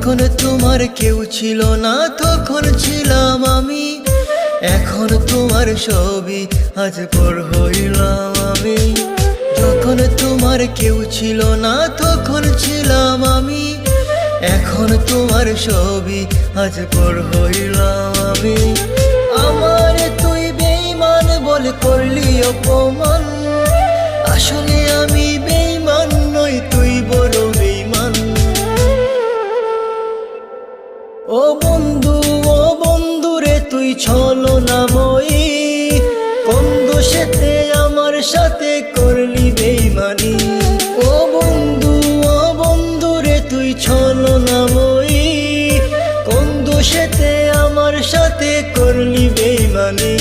যখন তোমার কেউ ছিল না তখন ছিলাম আমি, এখন তোমার ছবি আজ পর হইলাম আমি। যখন তোমার কেউ ছিল না তখন ছিলাম আমি, এখন তোমার ছবি আজ পর হইলাম আমি। আমার তুই বেঈমান বলে করলি অপমান, আসলে আমি বেঈমান নই, তুই বড় বেঈমান। ও বন্ধু রে তুই ছলনাময়ী, কোন দোষেতে আমার সাথে করলি বেঈমানি। ও বন্ধু রে তুই ছলনাময়ী, কোন দোষেতে আমার সাথে করলি বেঈমানি।